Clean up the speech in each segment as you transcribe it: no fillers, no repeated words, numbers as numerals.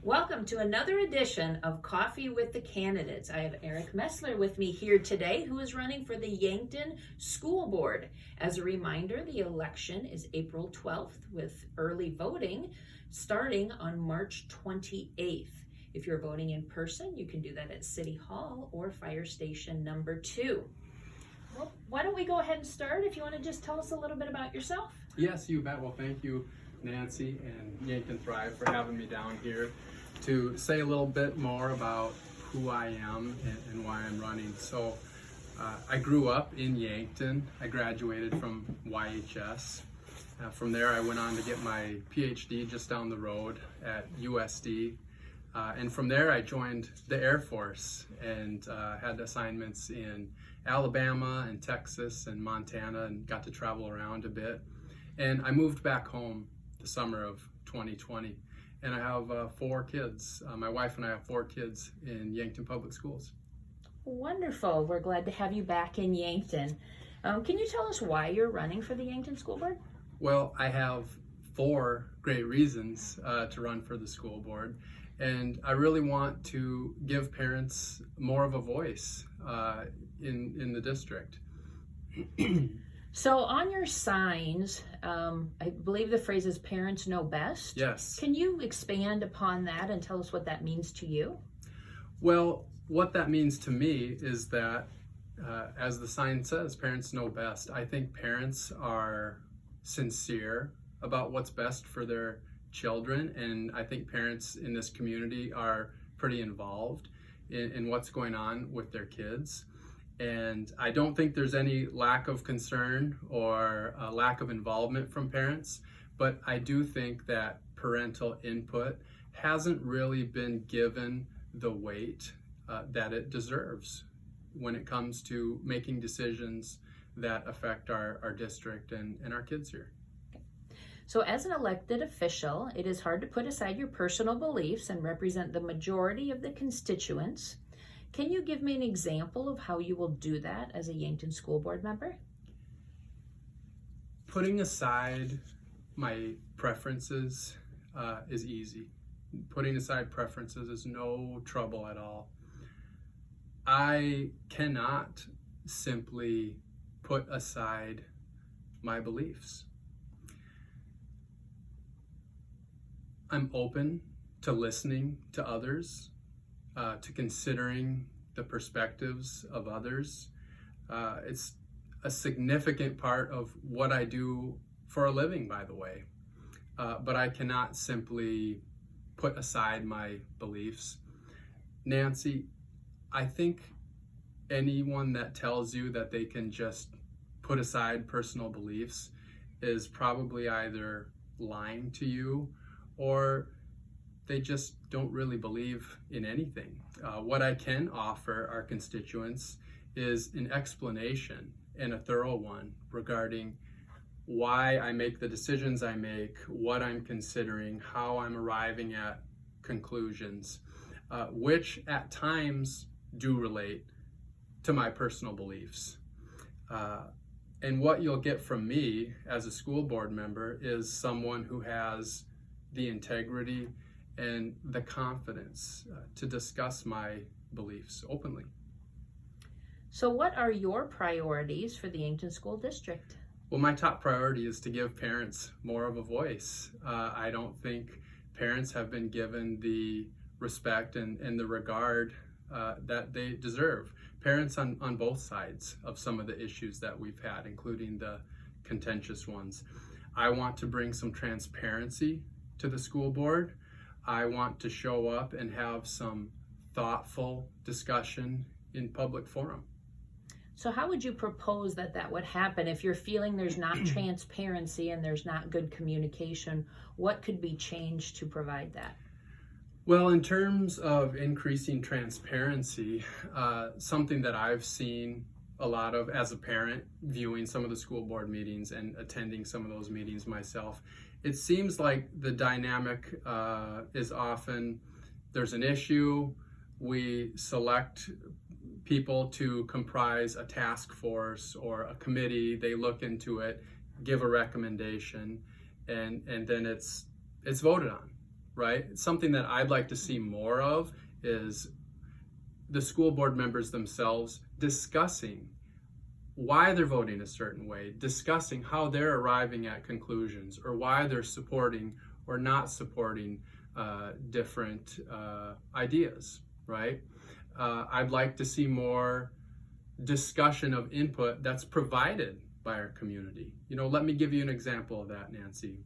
Welcome to another edition of Coffee with the Candidates. I have Erick Messler with me here today, who is running for the Yankton School Board. As a reminder, the election is April 12th with early voting starting on March 28th. If you're voting in person, you can do that at City Hall or Fire Station number 2. Well, why don't we go ahead and start? If you want to just tell us a little bit about yourself. Yes, you bet. Well, thank you, Nancy and Yankton Thrive, for having me down here to say a little bit more about who I am and why I'm running. So I grew up in Yankton. I graduated from YHS. From there, I went on to get my PhD just down the road at USD. And from there, I joined the Air Force and had assignments in Alabama and Texas and Montana and got to travel around a bit. And I moved back home the summer of 2020. And I have 4 kids. My wife and I have 4 kids in Yankton Public Schools. Wonderful. We're glad to have you back in Yankton. Can you tell us why you're running for the Yankton School Board? Well, I have 4 great reasons to run for the school board. And I really want to give parents more of a voice in the district. So on your signs, I believe the phrase is "parents know best." Yes. Can you expand upon that and tell us what that means to you? Well, what that means to me is that, as the sign says, parents know best. I think parents are sincere about what's best for their children, and I think parents in this community are pretty involved in what's going on with their kids. And I don't think there's any lack of concern or a lack of involvement from parents, but I do think that parental input hasn't really been given the weight that it deserves when it comes to making decisions that affect our district and our kids here. So as an elected official, it is hard to put aside your personal beliefs and represent the majority of the constituents. Can you give me an example of how you will do that as a Yankton School Board member? Putting aside my preferences is easy. Putting aside preferences is no trouble at all. I cannot simply put aside my beliefs. I'm open to listening to others, to considering the perspectives of others. It's a significant part of what I do for a living, by the way. But I cannot simply put aside my beliefs. Nancy, I think anyone that tells you that they can just put aside personal beliefs is probably either lying to you or they just don't really believe in anything. What I can offer our constituents is an explanation, and a thorough one, regarding why I make the decisions I make, what I'm considering, how I'm arriving at conclusions, which at times do relate to my personal beliefs. And what you'll get from me as a school board member is someone who has the integrity and the confidence to discuss my beliefs openly. So what are your priorities for the Yankton School District? Well, my top priority is to give parents more of a voice. I don't think parents have been given the respect and the regard that they deserve. Parents on both sides of some of the issues that we've had, including the contentious ones. I want to bring some transparency to the school board. I want to show up and have some thoughtful discussion in public forum. So how would you propose that would happen if you're feeling there's not transparency and there's not good communication? What could be changed to provide that? Well, in terms of increasing transparency, something that I've seen a lot of as a parent, viewing some of the school board meetings and attending some of those meetings myself, it seems like the dynamic is often there's an issue, we select people to comprise a task force or a committee, they look into it, give a recommendation, and then it's voted on, right? Something that I'd like to see more of is the school board members themselves discussing why they're voting a certain way, discussing how they're arriving at conclusions, or why they're supporting or not supporting different ideas, right? I'd like to see more discussion of input that's provided by our community. Let me give you an example of that, Nancy.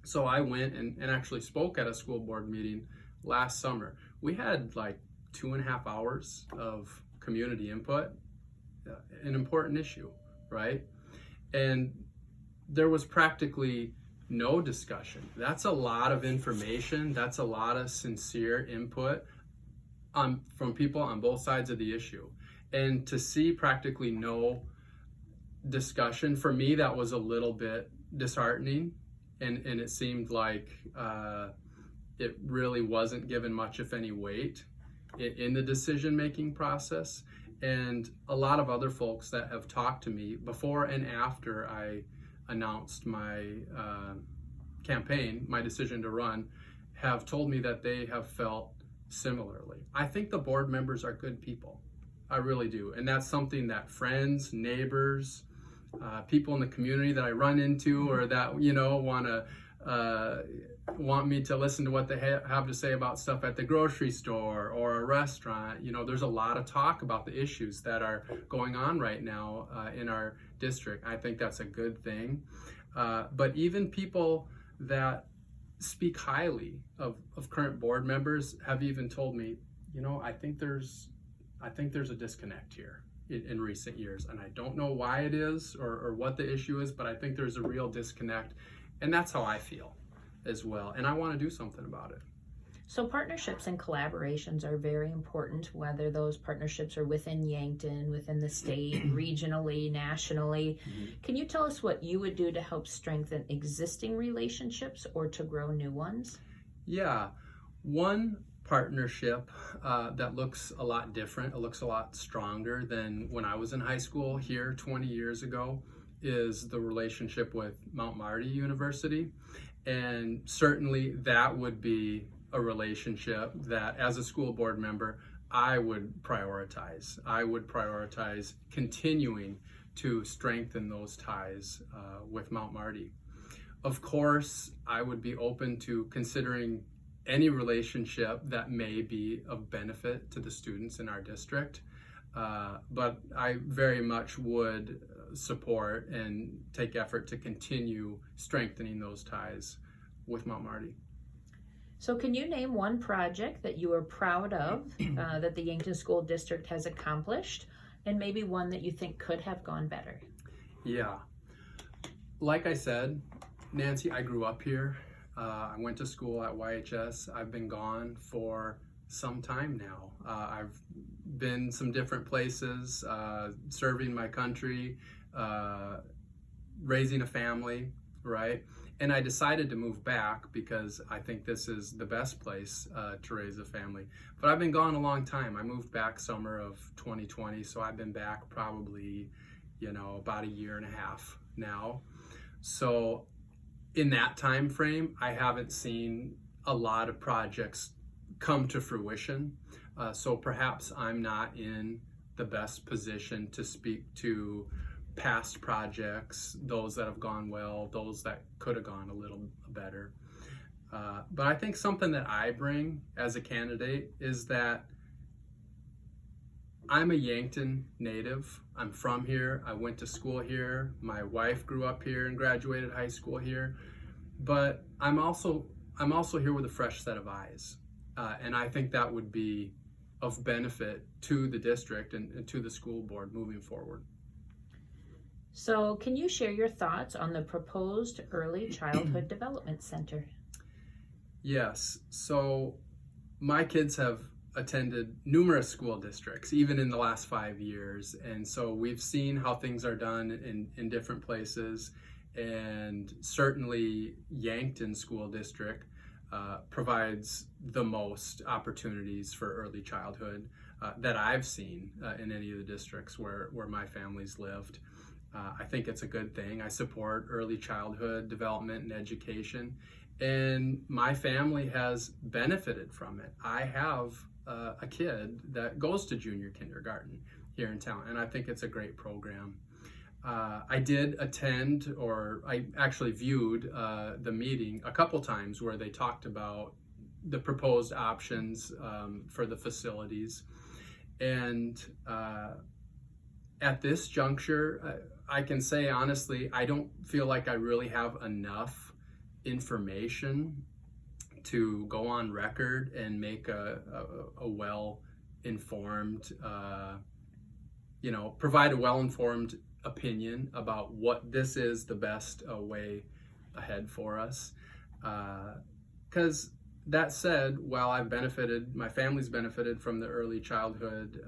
So I went and actually spoke at a school board meeting last summer. We had like 2.5 hours of community input, an important issue, right? And there was practically no discussion. That's a lot of information. That's a lot of sincere input from people on both sides of the issue. And to see practically no discussion, for me, that was a little bit disheartening. And it seemed like it really wasn't given much, if any, weight in the decision-making process. And a lot of other folks that have talked to me before and after I announced my campaign, my decision to run, have told me that they have felt similarly. I think the board members are good people. I really do. And that's something that friends, neighbors, people in the community that I run into, or that, want me to listen to what they have to say about stuff at the grocery store or a restaurant. There's a lot of talk about the issues that are going on right now in our district. I think that's a good thing. But even people that speak highly of current board members have even told me, I think there's a disconnect here in recent years, and I don't know why it is or what the issue is, but I think there's a real disconnect, and that's how I feel as well, and I want to do something about it. So partnerships and collaborations are very important, whether those partnerships are within Yankton, within the state, regionally, nationally. Can you tell us what you would do to help strengthen existing relationships or to grow new ones? Yeah, one partnership that looks a lot different, it looks a lot stronger than when I was in high school here 20 years ago, is the relationship with Mount Marty University. And certainly that would be a relationship that, as a school board member, I would prioritize. I would prioritize continuing to strengthen those ties with Mount Marty. Of course, I would be open to considering any relationship that may be of benefit to the students in our district. But I very much would support and take effort to continue strengthening those ties with Mount Marty. So can you name one project that you are proud of that the Yankton School District has accomplished, and maybe one that you think could have gone better? Yeah. Like I said, Nancy, I grew up here. I went to school at YHS. I've been gone for some time now. I've been some different places, serving my country, raising a family, right? And I decided to move back because I think this is the best place to raise a family. But I've been gone a long time. I moved back summer of 2020, so I've been back probably, about 1.5 years now. So in that time frame, I haven't seen a lot of projects come to fruition. So perhaps I'm not in the best position to speak to past projects, those that have gone well, those that could have gone a little better. But I think something that I bring as a candidate is that I'm a Yankton native. I'm from here. I went to school here. My wife grew up here and graduated high school here. But I'm also here with a fresh set of eyes. And I think that would be of benefit to the district and to the school board moving forward. So can you share your thoughts on the proposed Early Childhood Development Center? Yes. So my kids have attended numerous school districts, even in the last 5 years. And so we've seen how things are done in different places. And certainly Yankton School District provides the most opportunities for early childhood that I've seen in any of the districts where my family's lived. I think it's a good thing. I support early childhood development and education. And my family has benefited from it. I have a kid that goes to junior kindergarten here in town, and I think it's a great program. I did attend, or I actually viewed the meeting a couple times where they talked about the proposed options for the facilities. And at this juncture, I can say honestly, I don't feel like I really have enough information to go on record and make a well-informed, provide a well-informed opinion about what this is the best way ahead for us. Because that said, while my family's benefited from the early childhood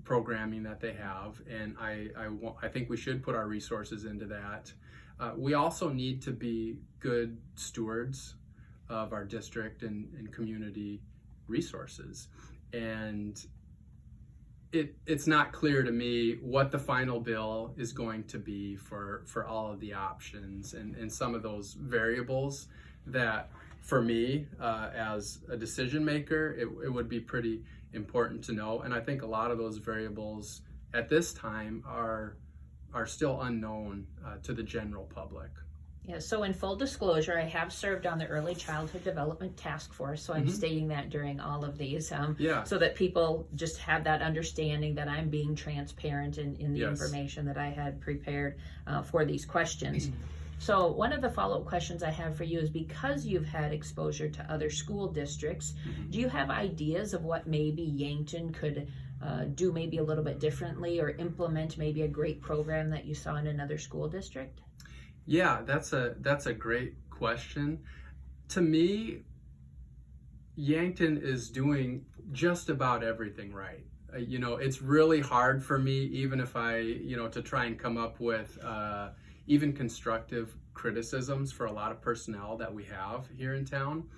programming that they have, and I think we should put our resources into that. We also need to be good stewards of our district and community resources. And it's not clear to me what the final bill is going to be for all of the options and some of those variables that, for me, as a decision maker, it would be pretty important to know. And I think a lot of those variables at this time are still unknown to the general public. Yeah, so in full disclosure, I have served on the Early Childhood Development Task Force, so I'm stating that during all of these, so that people just have that understanding that I'm being transparent in the information that I had prepared for these questions. So one of the follow-up questions I have for you is, because you've had exposure to other school districts, do you have ideas of what maybe Yankton could do maybe a little bit differently, or implement maybe a great program that you saw in another school district? Yeah, that's a great question. To me, Yankton is doing just about everything right. It's really hard for me, even if to try and come up with even constructive criticisms for a lot of personnel that we have here in town.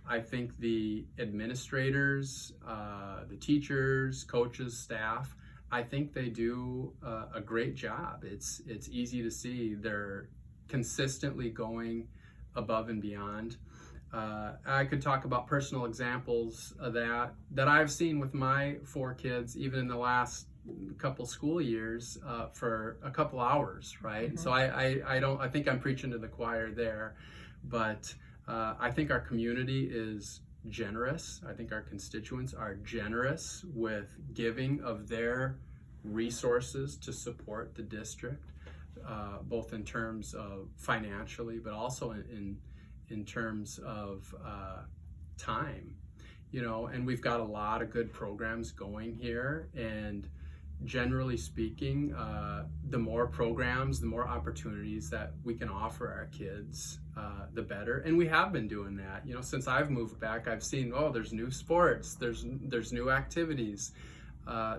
I think the administrators, the teachers, coaches, staff, I think they do a great job. It's easy to see they're consistently going above and beyond. I could talk about personal examples of that I've seen with my 4 kids, even in the last couple school years, for a couple hours, right? So I think I'm preaching to the choir there, but I think our community is generous. I think our constituents are generous with giving of their resources to support the district, both in terms of financially, but also in terms of time. And we've got a lot of good programs going here, and generally speaking, the more programs, the more opportunities that we can offer our kids, the better. And we have been doing that. Since I've moved back, I've seen, there's new sports, there's new activities.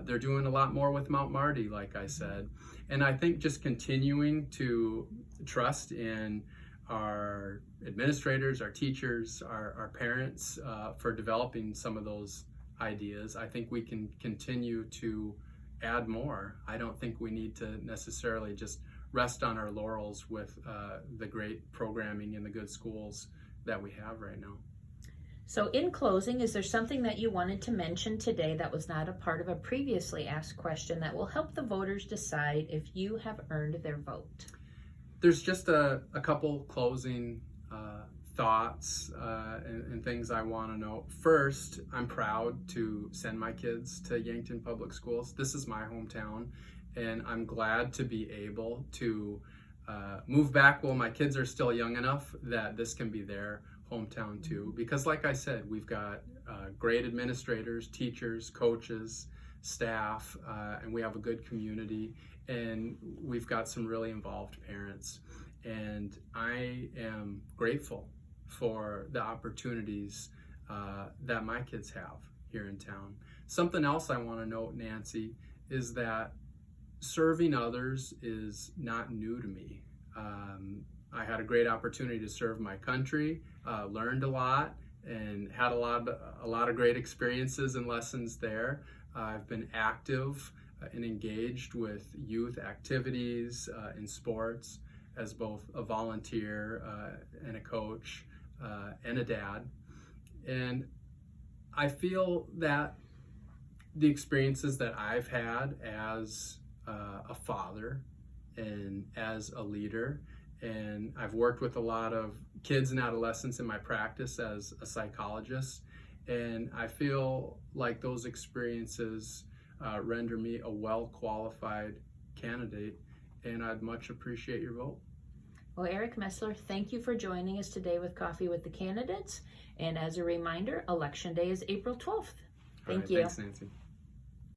They're doing a lot more with Mount Marty, like I said. And I think just continuing to trust in our administrators, our teachers, our parents, for developing some of those ideas, I think we can continue to add more. I don't think we need to necessarily just rest on our laurels with the great programming and the good schools that we have right now. So in closing, is there something that you wanted to mention today that was not a part of a previously asked question that will help the voters decide if you have earned their vote? There's just a couple closing thoughts and things I want to note. First, I'm proud to send my kids to Yankton Public Schools. This is my hometown, and I'm glad to be able to move back while my kids are still young enough that this can be their hometown too. Because like I said, we've got great administrators, teachers, coaches, staff, and we have a good community, and we've got some really involved parents. And I am grateful for the opportunities that my kids have here in town. Something else I want to note, Nancy, is that serving others is not new to me. I had a great opportunity to serve my country, learned a lot, and had a lot of great experiences and lessons there. I've been active and engaged with youth activities in sports. as both a volunteer and a coach and a dad. And I feel that the experiences that I've had as a father and as a leader, and I've worked with a lot of kids and adolescents in my practice as a psychologist, and I feel like those experiences render me a well-qualified candidate, and I'd much appreciate your vote. Well, Erick Messler, thank you for joining us today with Coffee with the Candidates. And as a reminder, Election Day is April 12th. Thank you. Thanks, Nancy.